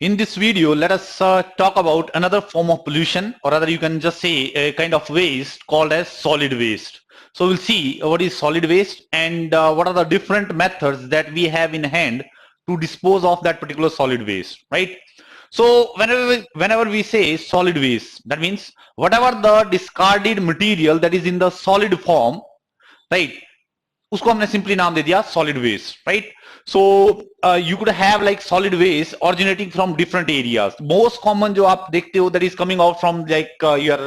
In this video, let us talk about another form of pollution, or rather you can just say a kind of waste called as solid waste. So we'll see what is solid waste and what are the different methods that we have in hand to dispose of that particular solid waste, right? So whenever we say solid waste, that means whatever the discarded material that is in the solid form, right? उसको हमने simply नाम दे दिया solid waste, right? So you could have like solid waste originating from different areas. Most common जो आप देखते हो that is coming out from like your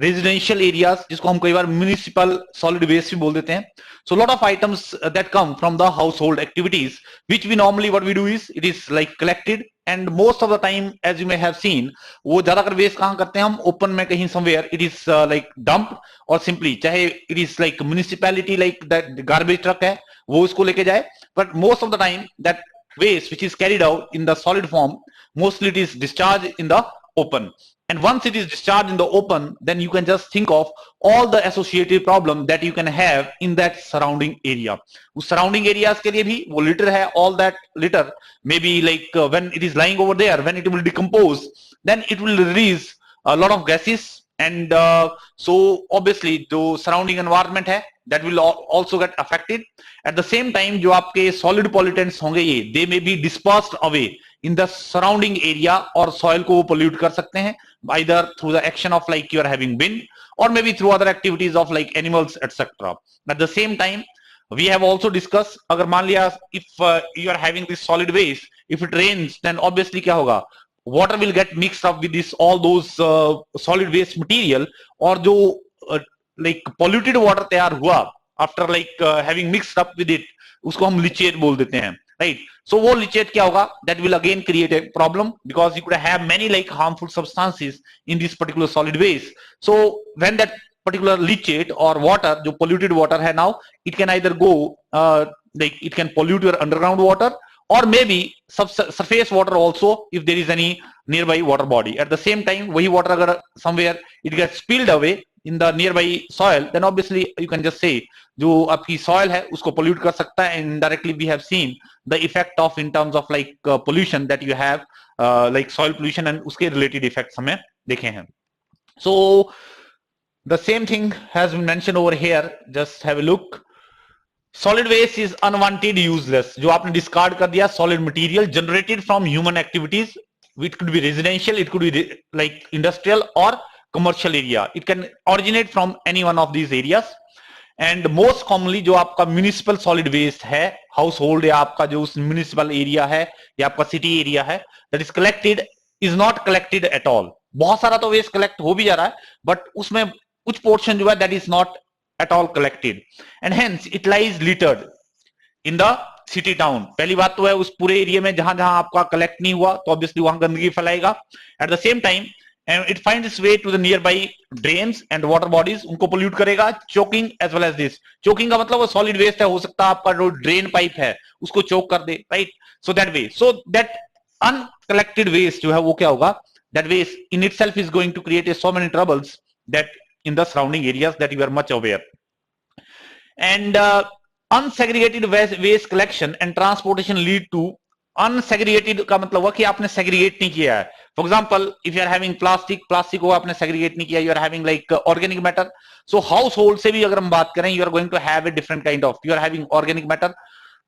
residential areas, जिसको हम कई बार म्युनिसिपल सॉलिड वेस्ट भी बोल देते हैं. So a lot of items that come from the household activities, which we normally what we do is it is like collected, and most of the time as you may have seen, वो ज्यादातर waste कहाँ करते हैं हम? Open में कहीं somewhere it is like dumped, और simply चाहे it is like municipality like that garbage truck है वो इसको लेके जाए, but most of the time that waste which is carried out in the solid form, mostly it is discharged in the open. And once it is discharged in the open, then you can just think of all the associated problem that you can have in that surrounding area. उस surrounding areas के लिए भी वो litter है, all that litter maybe like when it is lying over there, when it will decompose, then it will release a lot of gases, and so obviously जो surrounding environment है that will also get affected. At the same time जो आपके solid pollutants होंगे ये they may be dispersed away in the surrounding area, और soil को वो pollute कर सकते हैं either through the action of like you are having wind, or maybe through other activities of like animals etc. At the same time we have also discussed, अगर मान लिया if you are having this solid waste, if it rains then obviously क्या होगा? Water will get mixed up with this all those solid waste material, और जो like polluted water तैयार हुआ after like having mixed up with it, उसको हम leachate बोल देते हैं, right? So वो leachate क्या होगा? That will again create a problem, because you could have many like harmful substances in this particular solid waste. So when that particular leachate or water, जो polluted water है now, it can either go like it can pollute your underground water, or maybe surface water also if there is any nearby water body. At the same time वही water अगर somewhere it gets spilled away in the nearby soil, then obviously you can just say जो आपकी soil है उसको pollute कर सकता है, and indirectly we have seen the effect of in terms of like pollution that you have like soil pollution, and उसके related effects हमें देखे हैं. So the same thing has been mentioned over here. Just have a look. Solid waste is unwanted, useless. जो आपने discard कर दिया solid material generated from human activities. It could be residential, it could be like industrial or commercial area. It can originate from any one of these areas. And most commonly जो आपका municipal solid waste है, household या आपका जो उस municipal area है या आपका city area है, that is collected is not collected at all. बहुत सारा तो waste collect हो भी जा रहा है, but उसमें कुछ portion जो है that is not at all collected, and hence it lies littered in the city town. पहली बात तो है उस पूरे एरिया में जहां जहां आपका कलेक्ट नहीं हुआ तो ऑब्वियसली वहां गंदगी फैलाएगा. At the same time it finds its way to the nearby drains and water bodies, उनको pollute करेगा. choking as well as this. choking का मतलब वो solid waste है, हो सकता है आपका जो drain pipe है उसको choke कर दे, right? So that way, so that uncollected waste जो है वो क्या होगा? That waste in itself is going to create so many troubles that in the surrounding areas that you are much aware. And unsegregated waste collection and transportation lead to unsegregated का मतलब हुआ कि आपने segregate नहीं किया है. For example, if you are having plastic को आपने segregate नहीं किया, you are having like organic matter. So household से भी अगर हम बात करें, you are going to have a different kind of, you are having organic matter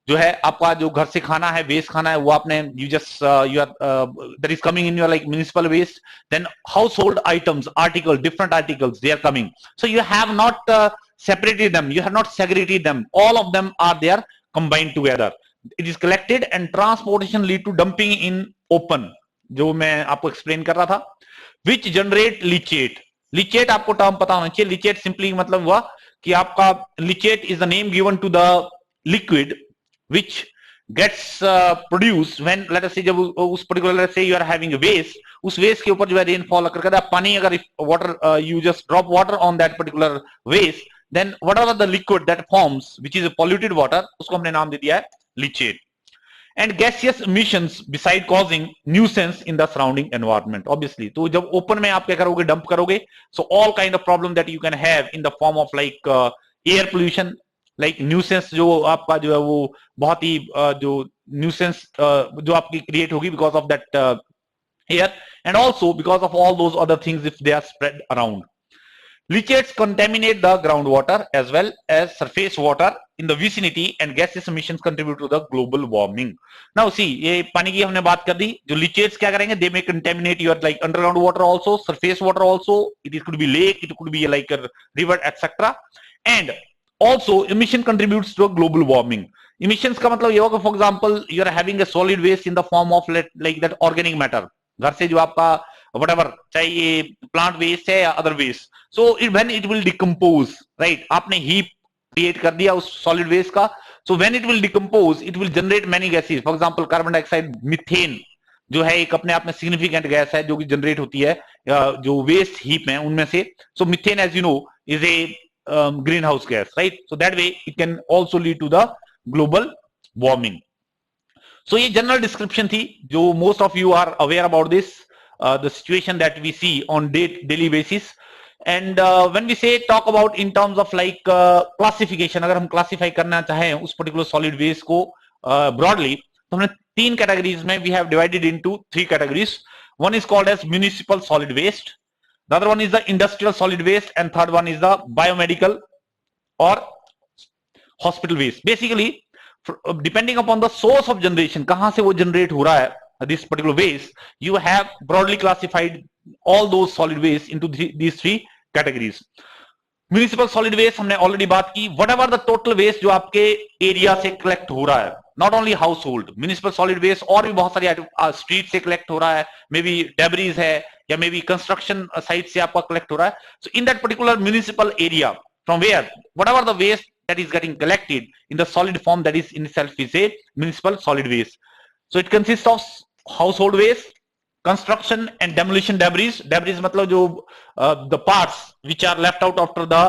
जो है आपका जो घर से खाना है, वेस्ट खाना है, वो आपने you just you are that is coming in your like municipal waste. Then household items, different articles, they are coming. So you have not separated them, you have not segregated them, all of them are there combined together. It is collected and transportation lead to dumping in open, जो मैं आपको explain कर रहा था, which generate leachate. Leachate आपको term पता होना चाहिए. Leachate simply मतलब हुआ कि आपका leachate is the name given to the liquid which gets produced when, let us say, जब उस particular, let us say you are having a waste, उस waste के ऊपर जो है rainfall अगर करता है पानी, अगर water you just drop water on that particular waste, then whatever the liquid that forms which is a polluted water, उसको हमने नाम दे दिया है leachate. And gaseous emissions beside causing nuisance in the surrounding environment, obviously. तो जब open में आप क्या करोगे? dump करोगे, so all kind of problem that you can have in the form of like air pollution, like nuisance जो आपका जो है वो बहुत ही जो nuisance जो आपकी create होगी because of that air, and also because of all those other things if they are spread around. Leachates contaminate the groundwater as well as surface water in the vicinity, and gaseous emissions contribute to the global warming. Now see, ये पानी की हमने बात कर दी. जो leachates क्या करेंगे? They may contaminate your like underground water also, surface water also. It could be lake, it could be like a river, etc. And also emission contributes to global warming. Emissions का मतलब ये होगा, for example, you are having a solid waste in the form of like that organic matter. घर से जो आपका whatever, चाहे ये plant waste है या other waste. So when it will decompose, right? आपने heap create कर दिया उस solid waste का. So when it will decompose, it will generate many gases. For example, carbon dioxide, methane जो है एक अपने आप में significant gas है जो कि generate होती है जो waste heap है उनमें से. So methane, as you know, is a greenhouse gas, right? So that way it can also lead to the global warming. So ये general description थी जो most of you are aware about this, the situation that we see on daily basis. And when we say talk about in terms of like classification, अगर हम classify करना चाहें उस particular solid waste को broadly, तो हमने तीन categories में we have divided into three categories. One is called as municipal solid waste, the other one is the industrial solid waste, and third one is the biomedical or hospital waste. Basically, depending upon the source of generation, कहां से वो generate हो रहा है this particular waste, you have broadly classified all those solid waste into these three categories. Municipal solid waste हमने already बात की. Whatever the total waste जो आपके एरिया से कलेक्ट हो रहा है, not only household, municipal solid waste और भी बहुत सारी स्ट्रीट से कलेक्ट हो रहा है, मे बी डेब्रीज है या मे बी कंस्ट्रक्शन साइट से आपका कलेक्ट हो रहा है. So in that particular municipal area, from where whatever the waste that is getting collected in the solid form, that is in itself is a municipal solid waste. So it consists of household waste, construction and demolition debris. Debris मतलब जो the parts which are left out after the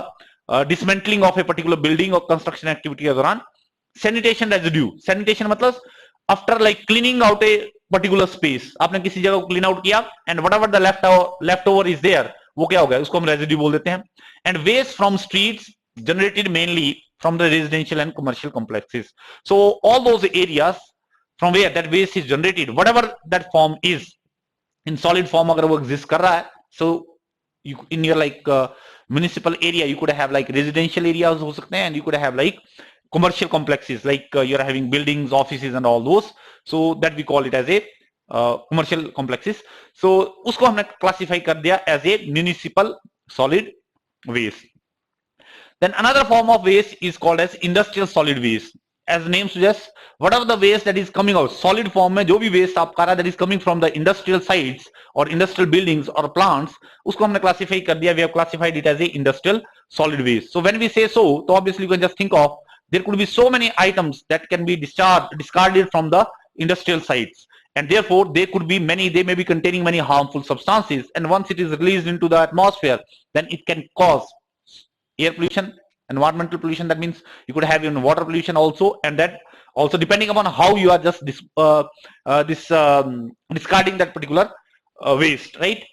dismantling of a particular building or construction activity के दौरान. Sanitation residue. Sanitation मतलब after like cleaning out a particular space, आपने किसी जगह को clean out किया and whatever the leftover is there, वो क्या हो गया, उसको हम residue बोल देते हैं. And waste from streets generated mainly from the residential and commercial complexes. So all those areas from where that waste is generated, whatever that form is, in solid form अगर वो exist कर रहा है, so you, in your like municipal area you could have like residential areas हो सकते हैं, and you could have like commercial complexes like you're having buildings, offices and all those, so that we call it as a commercial complexes. So उसको हमने classify कर दिया as a municipal solid waste. Then another form of waste is called as industrial solid waste. As the name suggests, whatever the waste that is coming out solid form में जो भी waste आपका रहा that is coming from the industrial sites or industrial buildings or plants, उसको हमने classify कर दिया, we have classified it as a industrial solid waste. So when we say so, तो obviously you can just think of there could be so many items that can be discarded from the industrial sites, and therefore they could be many, they may be containing many harmful substances, and once it is released into the atmosphere, then it can cause air pollution, environmental pollution. That means you could have even water pollution also, and that also depending upon how you are just discarding that particular waste, right?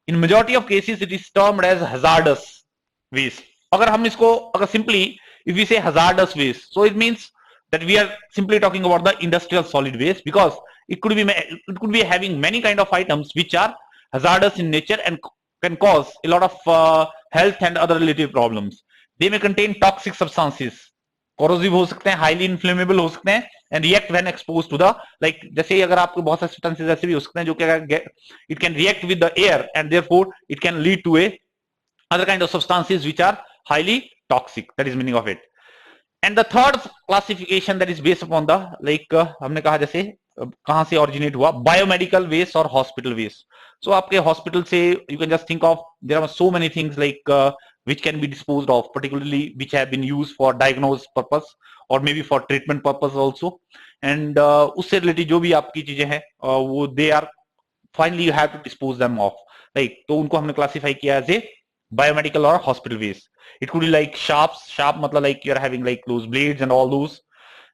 In majority of cases it is termed as hazardous waste. अगर हम इसको अगर simply if we say hazardous waste, so it means that we are simply talking about the industrial solid waste, because it could be having many kind of items which are hazardous in nature and can cause a lot of health and other related problems. They may contain toxic substances, corrosive हो सकते हैं, highly inflammable हो सकते हैं, and react when exposed to the like, जैसे अगर आपको बहुत सारे substances ऐसे भी हो सकते हैं जो क्या it can react with the air and therefore it can lead to a other kind of substances which are highly toxic. That is meaning of it. And the third classification that is based upon the like हमने कहा जैसे कहां से originate हुआ, biomedical waste or hospital waste. So आपके hospital से you can just think of there are so many things like which can be disposed of, particularly which have been used for diagnosis purpose or maybe for treatment purpose also, and उससे related जो भी आपकी चीजें हैं वो they are finally you have to dispose them off, like तो उनको हमने classify किया as a biomedical or hospital waste. It could be like sharp मतलब like you're having like those blades and all those.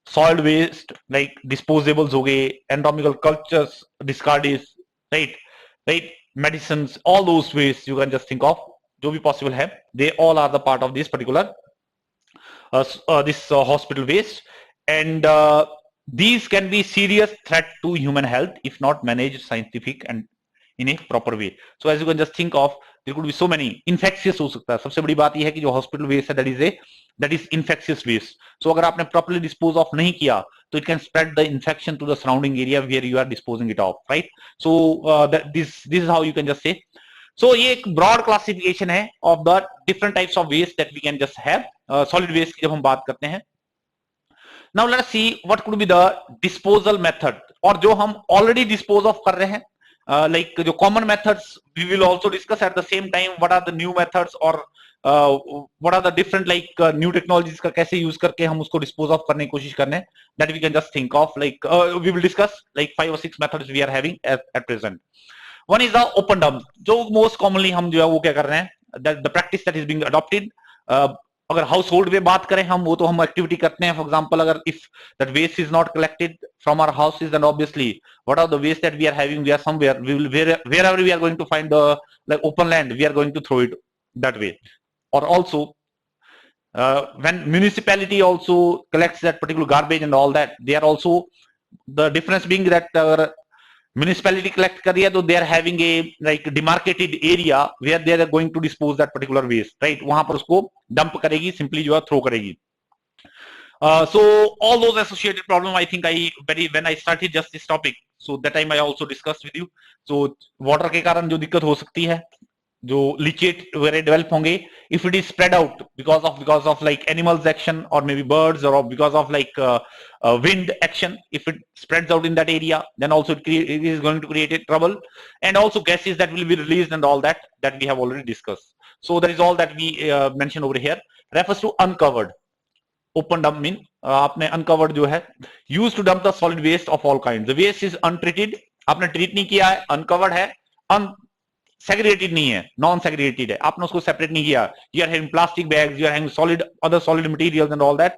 Solid waste like disposables हो गए, anatomical cultures discarded, right, medicines, all those waste you can just think of जो भी possible है, they all are the part of this particular hospital waste, and these can be serious threat to human health if not managed scientific and in a proper way. So as you can just think of, there could be so many infectious हो सकता है. सबसे बड़ी बात यह है कि जो hospital waste है, that is infectious waste. So अगर आपने properly dispose of नहीं किया, तो it can spread the infection to the surrounding area where you are disposing it off, right? So this is how you can just say. So ये एक broad classification है of the different types of waste that we can just have. Solid waste की जब हम बात करते हैं. Now let us see what could be the disposal method, और जो हम already dispose of कर रहे हैं, like जो common methods we will also discuss at the same time. What are the new methods, or what are the different like new technologies का कैसे use करके हम उसको dispose of करने की कोशिश करने हैं, that we can just think of. Like we will discuss like 5 or 6 methods we are having at present. One is the open dump, जो most commonly हम जो है वो क्या कर रहे हैं, that the practice that is being adopted. अगर हाउस होल्ड में बात करें हम, वो तो हम एक्टिविटी करते हैं. फॉर एग्जांपल, अगर if that waste is not collected from our houses, then obviously what are the waste that we are having, we are somewhere, we will wherever we are going to find the like open land, we are going to throw it that way. Or also when municipality also collects that particular garbage and all that, they are also, the difference being that municipality collect कर रही है, तो they are having a like demarcated area where they are going to dispose that particular waste, right? वहां पर उसको dump करेगी, simply जो है throw करेगी. So all those associated problem, I think when I started just this topic, so that time I also discussed with you. So water के कारण जो दिक्कत हो सकती है, जो लीचेट वगैरह डेवलप होंगे, if it is spread out because of like animals action, or maybe birds, or because of like wind action, if it spreads out in that area, then also it is going to create a trouble. And also gases that will be released and all that we have already discussed. So that is all that we mentioned over here. Refers to uncovered. Open dump mean आपने uncovered जो है, used to dump the solid waste of all kinds. The waste is untreated, आपने treat नहीं किया है, uncovered है, segregated नहीं है, non segregated है, आपने उसको separate नहीं किया. You are having plastic bags, you are having other solid materials and all that.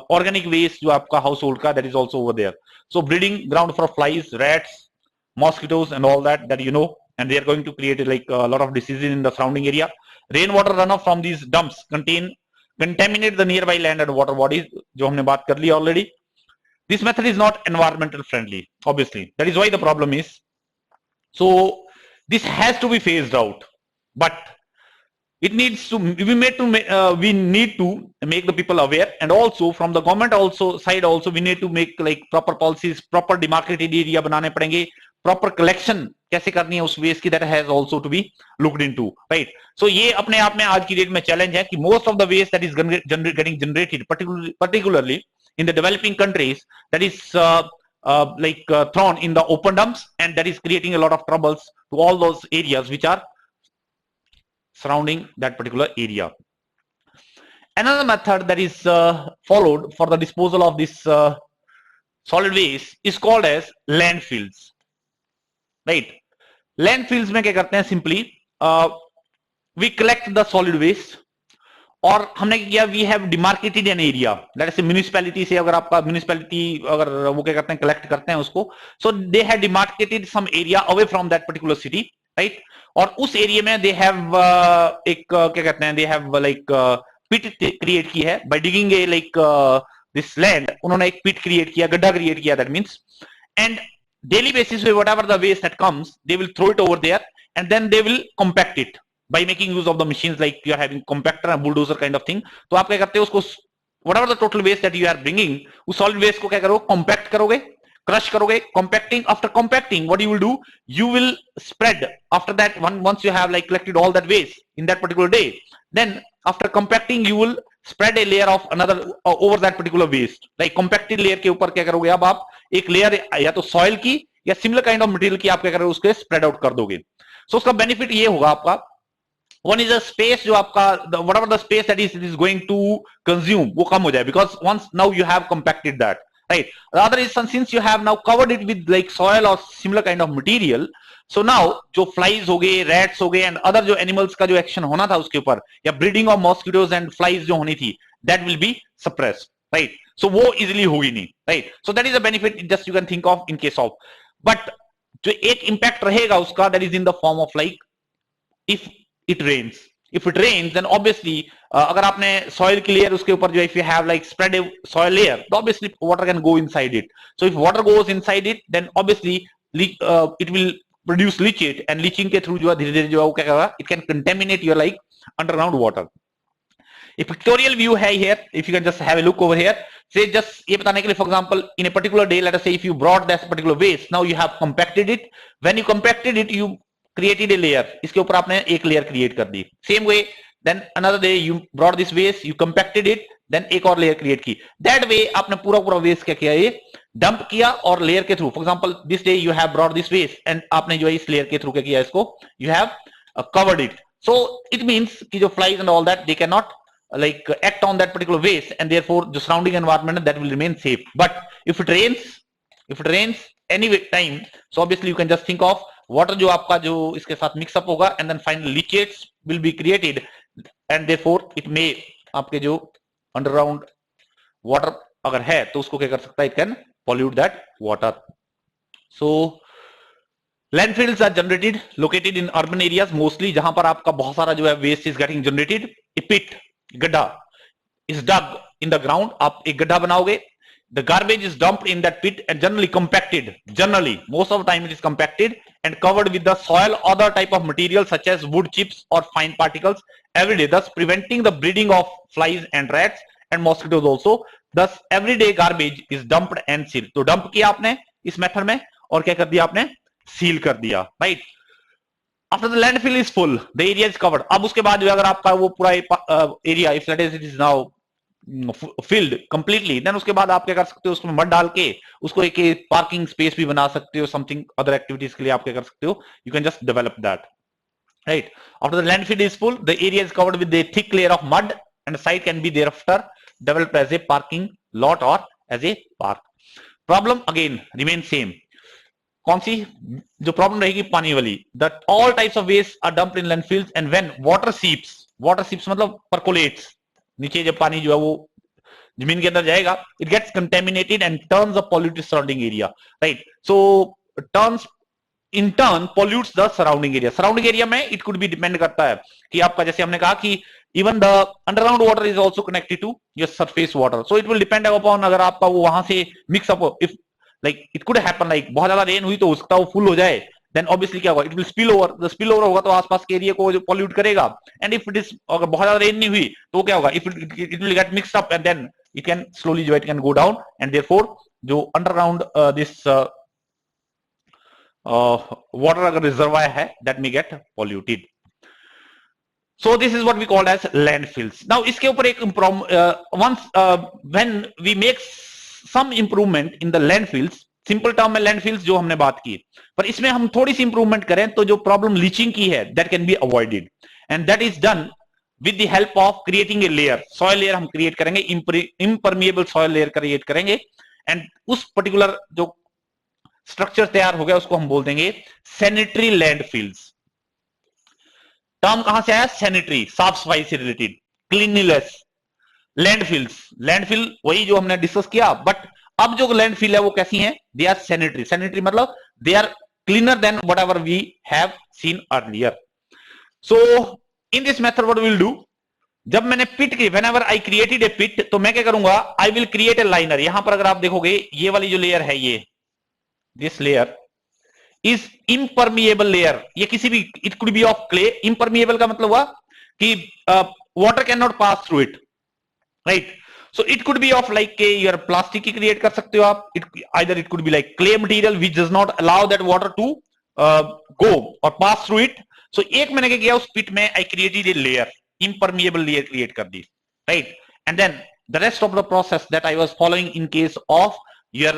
Organic waste जो आपका household का, that is also over there. So breeding ground for flies, rats, mosquitoes and all that you know, and they are going to create like a lot of diseases in the surrounding area. Rainwater runoff from these dumps contaminate the nearby land and water bodies, जो हमने बात कर ली already. This method is not environmental friendly, obviously. That is why the problem is. So this has to be phased out, but it needs to, we need to make the people aware, and also from the government side also we need to make like proper policies, proper demarcated area बनाने पड़ेंगे, proper collection कैसे करनी है उस waste की, that has also to be looked into, right? So ये अपने आप में आज की डेट में challenge है कि most of the waste that is getting generated, particularly in the developing countries, that is thrown in the open dumps, and that is creating a lot of troubles to all those areas which are surrounding that particular area. Another method that is followed for the disposal of this solid waste is called as landfills, right? Landfills में क्या करते हैं, simply we collect the solid waste, और हमने किया, we have demarcated an area, let's say municipality से, अगर आपका म्युनिसिपैलिटी अगर वो क्या करते हैं, कलेक्ट करते हैं उसको, so they have demarcated some area away from that particular city, right? और उस एरिया में दे हैव एक क्या कहते हैं, they have like pit create की है by digging a like this land, उन्होंने एक पिट क्रिएट किया, गड्ढा क्रिएट किया, that means, and daily basis पे whatever the waste that comes, they will throw it over there, and then they will compact it by making use of the machines, like you are having compactor and bulldozer kind of thing. तो आप क्या करते हो, उसको whatever the total waste that you are bringing, उस solid waste को क्या करोगे, compact करोगे, crush करोगे. Compacting, after compacting, what you will do, you will spread after that, once you have like collected all that waste in that particular day, then after compacting you will spread a layer of another over that particular waste. Like compacted layer के ऊपर क्या करोगे, अब आप एक layer या तो soil की या similar kind of material की आप क्या करोगे, उसके spread out कर दोगे. So उसका benefit ये होगा आपका, one is a space जो आपका whatever the space that is going to consume वो कम हो जाए, because once now you have compacted that, right? The other is, since you have now covered it with like soil or similar kind of material, so now जो flies हो गए, rats हो गए, and other जो animals का जो action होना था उसके ऊपर, या breeding of mosquitoes and flies जो होनी थी, that will be suppressed, right? So वो easily होगी नहीं, right? So that is a benefit just you can think of in case of. But जो एक impact रहेगा उसका, that is in the form of like, if it rains, then obviously अगर आपने soil की layer उसके ऊपर जो, if you have like spread a soil layer, तो obviously water can go inside it. So if water goes inside it, then obviously it will produce leachate, and leaching के through जो है धीरे धीरे जो है वो क्या करेगा, it can contaminate your like underground water. A pictorial view है here, if you can just have a look over here. Say just ये बताने के लिए, for example, in a particular day, let us say if you brought that particular waste, now you have compacted it. When you compacted it, you created a layer. इसके ऊपर आपने एक layer create कर दी. Same way, then another day you brought this waste, you compacted it, then एक और layer create की. That way आपने पूरा पूरा waste क्या किया, ये dump किया और layer के through. For example, this day you have brought this waste and आपने जो है इस layer के through क्या किया इसको, you have covered it. So it means कि जो flies and all that, they cannot like act on that particular waste, and therefore the surrounding environment that will remain safe. But if it rains any time, so obviously you can just think of water जो आपका जो इसके साथ mix up होगा, and then finally leachates will be created, and therefore it may आपके जो underground water अगर है तो उसको क्या कर सकता है, it can pollute that water. So landfills are generated located in urban areas mostly, जहां पर आपका बहुत सारा जो है waste is getting generated. A pit, गड्ढा is dug in the ground, आप एक गड्ढा बनाओगे, the garbage is dumped in that pit and generally compacted, generally most of the time it is compacted and covered with the soil, other type of material such as wood chips or fine particles every day, thus preventing the breeding of flies and rats and mosquitoes also. Thus everyday garbage is dumped and sealed. तो dump किया आपने इस method में और क्या कर दिया आपने, सील कर दिया, right. After the landfill is full, the area is covered. अब उसके बाद अगर आपका वो पूरा area, if let it is now filled completely, then उसके बाद आप क्या कर सकते हो, उसमें मड डाल के उसको एक पार्किंग स्पेस भी बना सकते हो, समथिंग अदर एक्टिविटीज के लिए आप क्या कर सकते हो, you can just develop that, right. After the landfill is full, the area is covered with a thick layer of mud and the site can be thereafter developed as a parking lot or as a park. Problem again remains same. कौन सी जो problem रहेगी, पानी वाली. That all types of waste are dumped in landfills and when water seeps मतलब percolates, नीचे जब पानी जो है वो जमीन के अंदर जाएगा, it gets contaminated and turns a polluted surrounding area, right. So turns in turn pollutes the surrounding area. Surrounding area में इट कुड बी डिपेंड करता है कि आपका, जैसे हमने कहा कि even the underground water is also connected to your surface water, so it will depend upon अगर आपका वो वहां से mix up, if like it could happen like बहुत ज्यादा रेन हुई तो उसका वो फुल हो जाए, then obviously क्या होगा, it will spill over. The spill over होगा तो आसपास के एरिया को जो pollute करेगा, and if it is अगर बहुत ज्यादा रेन नहीं हुई तो क्या होगा, if it will get mixed up and then it can slowly जो it can go down and therefore जो underground this water अगर reservoir है that may get polluted. So this is what we call as landfills. Now इसके ऊपर एक once when we make some improvement in the landfills, simple term में landfills जो हमने बात की, पर इसमें हम थोड़ी सी इंप्रूवमेंट करें तो जो प्रॉब्लम लीचिंग की है that can be avoided, and that is done with the help of creating a layer. Soil layer हम क्रिएट करेंगे, इम्परमिएबल सॉइल लेयर क्रिएट करेंगे, एंड उस पर्टिकुलर जो स्ट्रक्चर तैयार हो गया उसको हम बोल देंगे सैनिटरी लैंडफिल्स. टर्म कहां से आया, सैनिटरी, साफ सफाई से रिलेटेड, क्लीनलीनेस. लैंडफिल वही जो हमने डिस्कस किया, बट अब जो लैंडफिल है वो कैसी है, दे आर सैनिटरी. सैनिटरी मतलब they are cleaner than whatever we have seen earlier. So in this method what will do, जब मैंने पिट की, व्हेनेवर आई क्रिएटेड ए पिट, तो मैं क्या करूंगा, I will create a liner. यहां पर अगर आप देखोगे ये वाली जो लेयर है, ये this layer is impermeable layer. ये किसी भी, it could B of clay. Impermeable का मतलब हुआ कि water can not pass through it, right. So it could be of like your plastic की create कर सकते हो आप. Either it could be like clay material which does not allow that water to go or pass through it. So एक मैंने क्या किया, उस pit में I created a layer, impermeable layer create कर दी, right? And then the rest of the process that I was following in case of your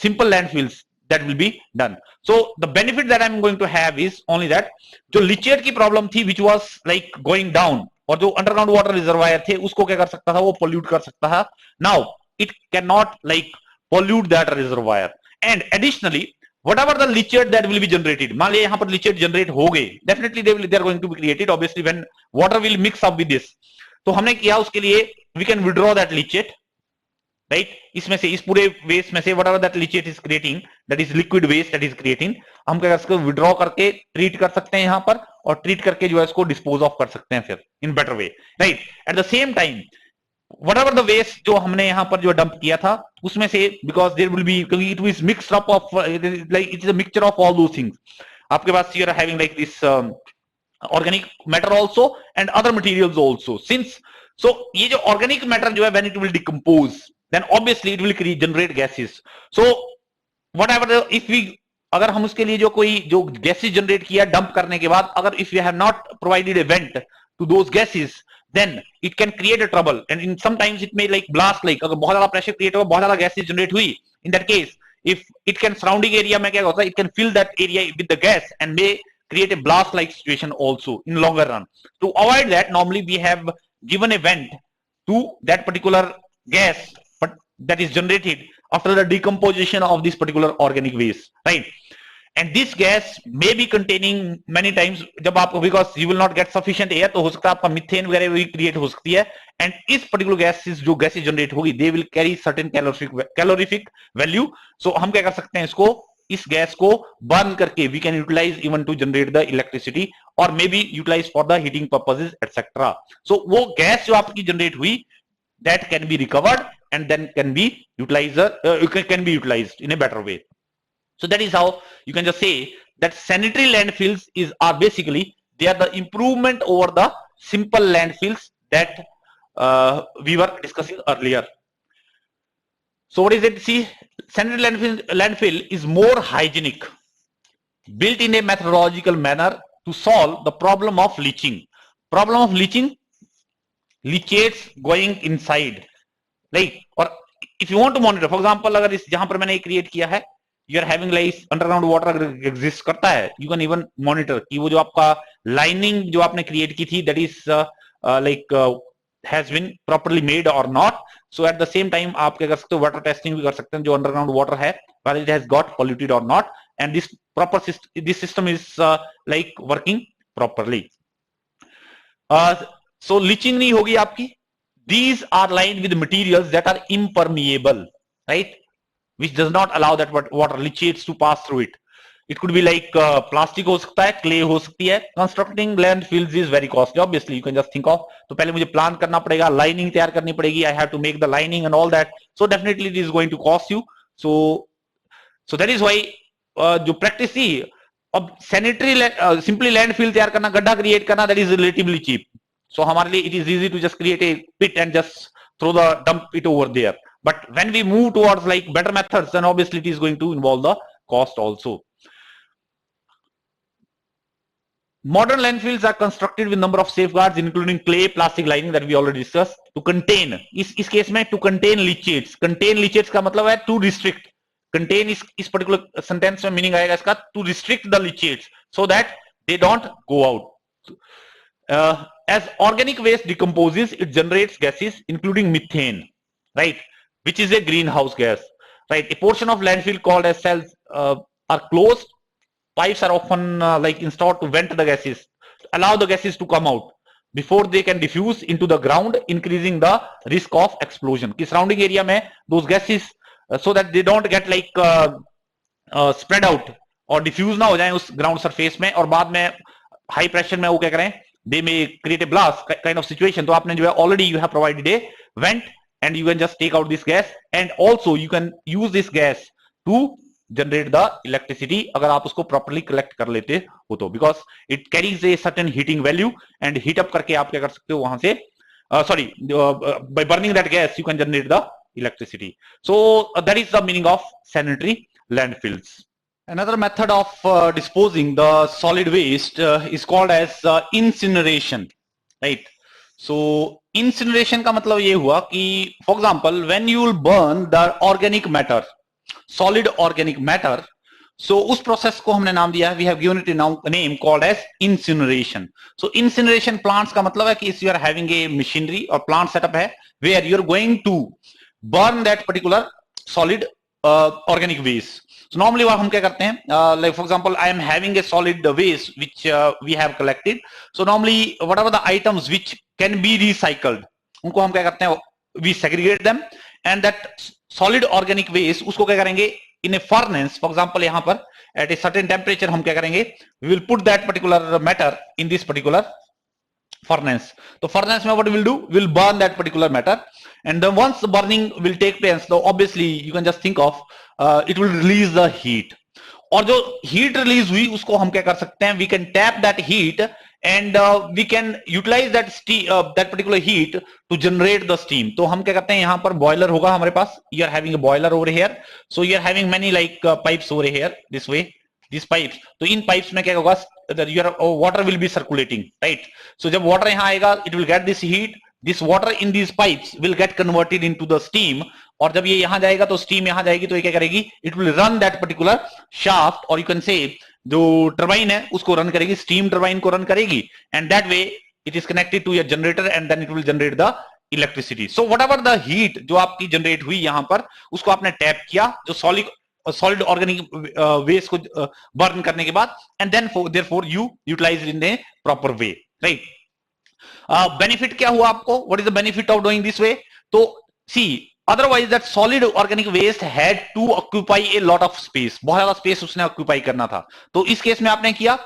simple landfills, that will be done. So the benefit that I'm going to have is only that जो leachate की problem थी which was like going down, और जो underground water reservoir थे उसको क्या कर सकता था, वो पोल्यूट कर सकता था. Now it can not like pollute that reservoir, and additionally whatever the leachate that will be generated, मान लिया यहां पर लीचेट जनरेट हो गए, definitely they are going to be created obviously when water will mix up with this. तो हमने किया उसके लिए we can withdraw that leachate, right. इसमें से, इस पूरे वेस्ट में से whatever that leachate is creating, that is liquid waste that is creating, हम क्या कर सकते हैं, विड्रॉ करके ट्रीट कर सकते हैं यहां पर, और ट्रीट करके जो है इसको डिस्पोज ऑफ कर सकते हैं फिर in better way, right. Eight the same time whatever the waste जो हमने यहाँ पर जो डंप किया था उसमें से, because there will be, क्योंकि it is mixed up of like it is a mixture of all those things. आपके पास you are having like this organic matter also and other materials also. Since so ये जो organic matter जो है when it will decompose, then obviously it will generate gases. So whatever the, if we, अगर हम उसके लिए जो कोई जो गैसेस जनरेट किया डंप करने के बाद, अगर if we have not provided a vent to those gases, then it can create a trouble and in sometimes it may like blast, like अगर बहुत ज्यादा प्रेशर क्रिएट हुआ, बहुत ज्यादा गैसेस जनरेट हुई, in that case if it can surrounding area में क्या होता है, it can fill that area with the gas and may create a blast like situation also in longer run. To avoid that, normally we have given a vent to that particular gas but that is generated after the decomposition of this particular organic waste, right? And this gas may be containing many times, जब आप, because you will not get sufficient air, तो हो सकता है आपका methane वगैरह भी create हो सकती है, and इस particular gases जो gases जनरेट होगी, they will carry certain calorific value. So हम क्या कर सकते हैं, इसको, इस गैस को बर्न करके we can utilize even to generate the electricity or maybe utilize for the heating purposes etc. So वो गैस जो आपकी जनरेट हुई, that can be recovered and then can be utilized in a better way. So that is how you can just say that sanitary landfills are basically, they are the improvement over the simple landfills that we were discussing earlier. So what is it? See, sanitary landfill is more hygienic, built in a methodological manner to solve the problem of leaching. Problem of leaching, leachates going inside, like, or if you want to monitor, for example, अगर इस जहां पर मैंने create किया है, you are having like underground water अगर exist करता है, you can even monitor कि वो जो आपका lining जो आपने create की थी, that is has been properly made or not. So at the same time आप क्या कर सकते हो, water testing भी कर सकते हैं जो underground water है, whether it has got polluted or not, and this system is like working properly. So leaching नहीं होगी आपकी. These are lined with materials that are impermeable, right? Which does not allow that water leachates to pass through it. It could be like plastic हो सकता है, clay हो सकती है. Constructing landfills is very costly. Obviously, you can just think of. तो पहले मुझे plan करना पड़ेगा, lining तैयार करनी पड़ेगी. I have to make the lining and all that. So definitely it is going to cost you. So that is why जो practice थी, अब sanitary simply landfill तैयार करना, गड्ढा create करना, that is relatively cheap. So हमारे लिए it is easy to just create a pit and just dump it over there. But when we move towards like better methods, then obviously it is going to involve the cost also. Modern landfills are constructed with number of safeguards, including clay, plastic lining that we already discussed, to contain. इस case में to contain leachates. Contain leachates का मतलब है to restrict. Contain इस particular sentence में meaning आएगा इसका to restrict the leachates so that they don't go out. As organic waste decomposes, it generates gases including methane, right, which is a greenhouse gas, right? A portion of landfill called as cells are closed. Pipes are often like installed to vent the gases, allow the gases to come out before they can diffuse into the ground, increasing the risk of explosion. कि surrounding area में those gases so that they don't get like spread out और diffuse ना हो जाएं उस ground surface में और बाद में high pressure में वो क्या करें, they may create a blast kind of situation. तो आपने जो है already you have provided a vent and you can just take out this gas and also you can use this gas to generate the electricity अगर आप उसको properly collect कर लेते हो तो, because it carries a certain heating value and heat up करके आप क्या कर सकते हो वहां से by burning that gas you can generate the electricity. So that is the meaning of sanitary landfills. Another method of disposing the solid waste is called as incineration, right? So incineration का मतलब ये हुआ कि for example when you will burn the organic matter, solid organic matter, so उस process को हमने नाम दिया है, we have given it a name called as incineration. So incineration plants का मतलब है कि if you are having a machinery or plant setup है where you are going to burn that particular solid organic waste. So normally what हम क्या करते हैं, like for example I am having a solid waste which we have collected. So normally whatever the items which can be recycled, उनको हम क्या करते हैं, we segregate them and that solid organic waste उसको क्या करेंगे in a furnace, for example यहाँ पर at a certain temperature हम क्या करेंगे, we will put that particular matter in this particular furnace. So furnace में what we will do, we will burn that particular matter, and then once the burning will take place, so obviously you can just think of it will release the heat. और जो heat release हुई उसको हम क्या कर सकते हैं, we can tap that heat and we can utilize that steam, that particular heat to generate the steam. तो हम क्या करते हैं, यहाँ पर boiler होगा हमारे पास, you are having a boiler over here, so you are having many like pipes over here this way, these pipes. तो इन pipes में क्या होगा, your water will be circulating, right? So जब water यहाँ आएगा, it will get this heat, this water in these pipes will get converted into the steam, और जब ये यहां जाएगा तो स्टीम यहां जाएगी, तो ये क्या करेगी, it will run that particular shaft, और यू कैन से जो टरबाइन है उसको रन करेगी, स्टीम टरबाइन को रन करेगी, and that way it is connected to your generator and then it will generate the electricity. So whatever the heat जो आपकी generate हुई यहां पर, उसको आपने टैप किया जो सॉलिड ऑर्गेनिक वेस्ट को बर्न करने के बाद, and then therefore you utilize in a proper way, right. Benefit क्या हुआ आपको, what is the benefit of doing this way? तो see otherwise that solid organic waste had to occupy a lot of space, बहुत ज्यादा space उसने occupy करना था. तो इस केस में आपने किया,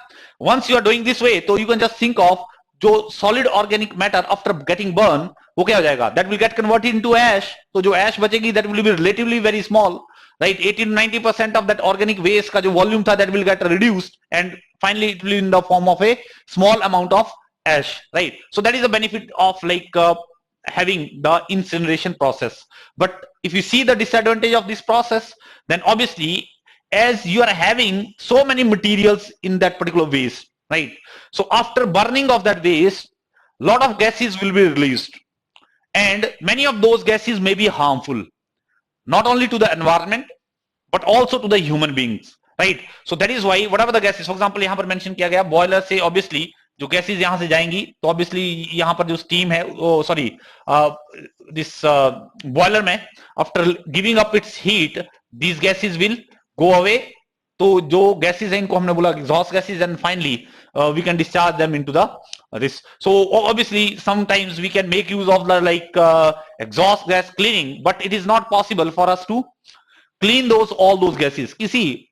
once you are doing this way, तो you can just think of जो solid organic matter after getting burn, वो क्या हो जाएगा, that will get converted into ash. तो जो ash बचेगी that will be relatively very small, right? 80 to 90% of that organic waste का जो volume था that will get reduced, and finally it will be in the form of a small amount of ash, right? So that is the benefit of like having the incineration process. But if you see the disadvantage of this process, then obviously as you are having so many materials in that particular waste, right? So after burning of that waste, lot of gases will be released, and many of those gases may be harmful not only to the environment but also to the human beings, right? So that is why whatever the gases, for example यहाँ पर mention किया गया boiler से obviously जो gases यहां से जाएंगी, तो ऑब्वियसली यहां पर जो स्टीम है, सॉरी दिस बॉयलर में after giving up its heat these gases will go away. तो जो गैसेज है इनको हमने बोला exhaust gases, and finally we can discharge them into the this. So obviously sometimes we can make use of the like exhaust gas cleaning, but it is not possible for us to clean those all those gases. You see,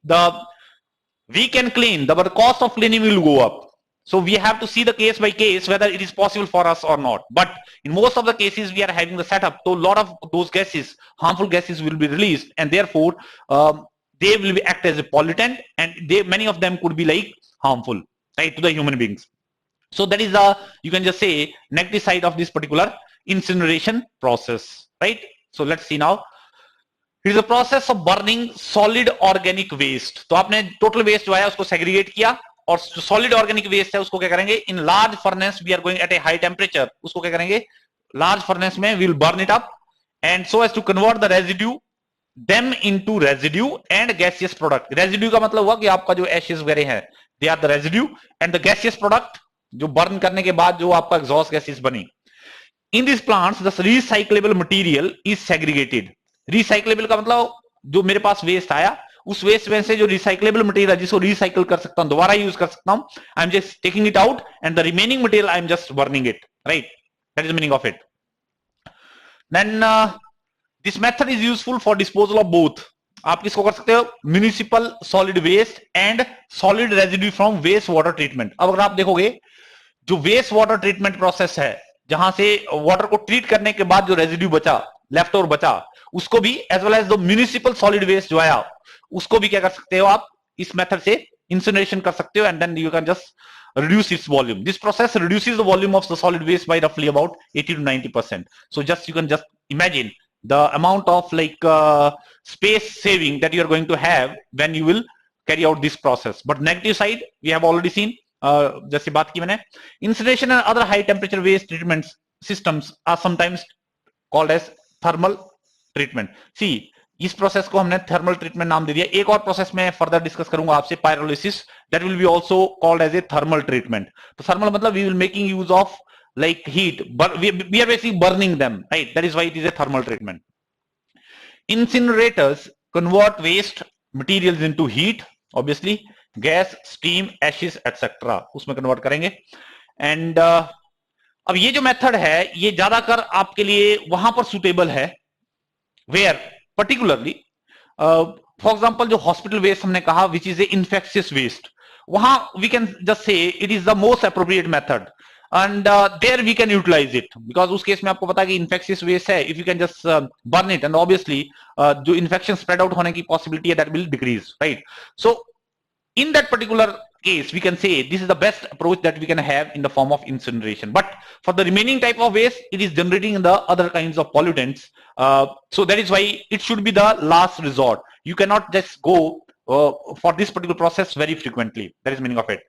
we can clean, but the cost of cleaning will go up. So we have to see the case by case whether it is possible for us or not. But in most of the cases we are having the setup, so a lot of those gases, harmful gases will be released, and therefore they will be act as a pollutant, and many of them could be like harmful, right, to the human beings. So that is the, you can just say, negative side of this particular incineration process, right? So let's see now. It is a process of burning solid organic waste. तो आपने total waste जो है उसको segregate किया, और जो solid organic waste है उसको क्या करेंगे, in large furnace we are going at a high temperature, उसको क्या करेंगे लार्ज फर्नेस में we will burn it up, and so as to convert the residue them into residue and gaseous product. Residue का मतलब हुआ कि आपका जो एशेस वगैरह है, they are the residue, and the gaseous product जो बर्न करने के बाद जो आपका एग्जॉस्ट गैसेस बनी. In this plants the recyclable material is segregated. Recyclable का मतलब जो मेरे पास वेस्ट आया, उस वेस्ट में से जो रिसाइक्लेबल मटेरियल जिसको रिसाइकल कर सकता हूं, दोबारा यूज कर सकता हूं, I am just taking it out and the remaining material I am just burning it, right? That is the meaning of it. Then this method is useful for disposal of both. आप किसको कर सकते हो, municipal solid waste and solid residue from waste water treatment. अब अगर आप देखोगे जो वेस्ट वाटर ट्रीटमेंट प्रोसेस है, जहां से वाटर को ट्रीट करने के बाद जो रेजिड्यू बचा, लेफ्ट ओवर बचा, उसको भी as well as the municipal solid waste जो आया उसको भी क्या कर सकते हो आप, इस मेथड से इंसिनरेशन कर सकते हो, and then you can just reduce its volume. This process reduces the volume of the solid waste by roughly about 80 to 90%. So just you can just imagine the amount of like space saving that you are going to have when you will carry out this process. But negative side we have already seen, जैसे बात की मैंने, incineration and other high temperature waste treatment systems are sometimes called as thermal treatment. See, इस process को हमने thermal treatment नाम दे दिया. एक और प्रोसेस में फर्दर डिस्कस करूंगा आपसे, pyrolysis, that will be also called as a thermal treatment. तो थर्मल मतलब we will making use of like heat, we are basically burning them, right? That is why it is a thermal treatment. Incinerators convert waste materials into heat, obviously gas, steam, ashes etcetera, उसमें convert करेंगे. And अब ये जो method है ये ज्यादातर आपके लिए वहां पर सुटेबल है वेयर particularly for example जो hospital waste हमने कहा which is a infectious waste, वहां we can just say it is the most appropriate method. and there we can utilize it, because उस केस में आपको पता है कि infectious waste है, if you can just burn it, and obviously जो infection spread out होने की possibility है that will decrease, right? So in that particular case we can say this is the best approach that we can have in the form of incineration. But for the remaining type of waste, it is generating the other kinds of pollutants, so that is why it should be the last resort. You cannot just go for this particular process very frequently. That is meaning of it.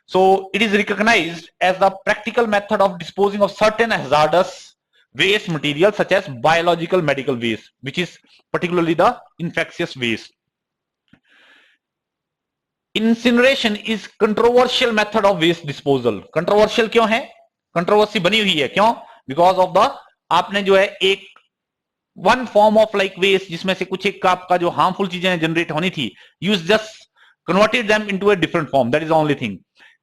So it is recognized as the practical method of disposing of certain hazardous waste materials such as biological medical waste, which is particularly the infectious waste. Incineration is controversial method of waste disposal. Controversial क्यों है? Controversy बनी हुई है क्यों? Because of the आपने जो है एक one form of like waste जिसमें से कुछ एक आपका जो harmful चीजें जनरेट होनी थी, you just converted them into a different form. That is the only thing.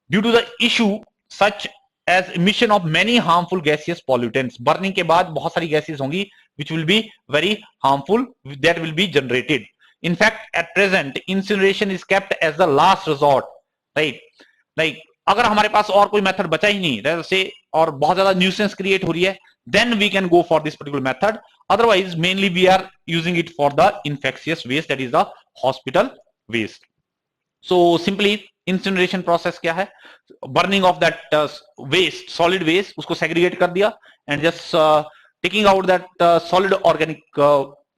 Due to the issue such as emission of many harmful gaseous pollutants, burning के बाद बहुत सारी gases होंगी which will be very harmful, that will be generated. In fact, at present, incineration is kept as the last resort, right? Like अगर हमारे पास और कोई method बचा ही नहीं जैसे और बहुत ज्यादा न्यूसेंस क्रिएट हो रही है, then we can go for this particular method. Otherwise, mainly we are using it for the infectious waste, that is the hospital waste. So simply incineration process क्या है? Burning of that waste, solid waste, उसको segregate कर दिया and just taking out that solid organic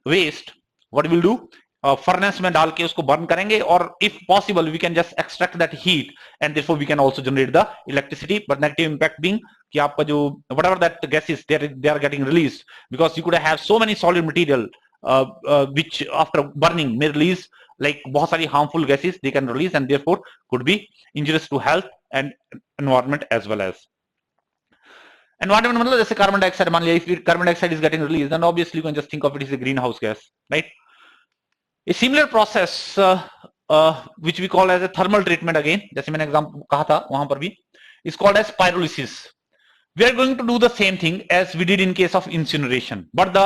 waste. What we will do? Furnace में डाल के उसको burn करेंगे और if possible we can just extract that heat and therefore we can also generate the electricity. But negative impact being कि आपका जो whatever that gases they are getting released because you could have so many solid material which after burning may release like बहुत सारी harmful gases they can release and therefore could be injurious to health and environment as well as. Environment मतलब जैसे carbon dioxide मान लिया, if carbon dioxide is getting released then obviously you can just think of it as a greenhouse gas, right? A similar process which we call as a thermal treatment again, जैसे मैंने example कहा था वहां पर भी, is called as pyrolysis. We are going to do the same thing as we did in case of incineration, but the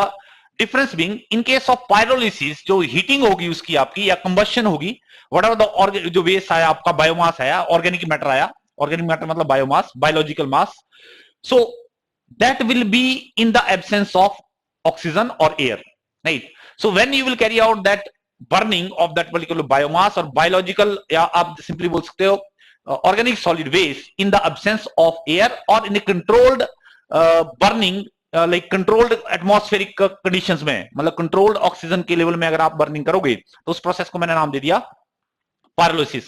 difference being in case of pyrolysis जो heating होगी उसकी आपकी या combustion होगी, whatever the जो waste आया आपका biomass आया, organic matter आया, organic matter मतलब biomass, biological mass, so that will be in the absence of oxygen or air, right? So when you will carry out that burning of that particular biomass or biological या आप simply बोल सकते हो organic solid waste in the absence of air or in a controlled burning like controlled atmospheric conditions में, मतलब controlled oxygen के level में अगर आप burning करोगे तो उस प्रोसेस को मैंने नाम दे दिया pyrolysis.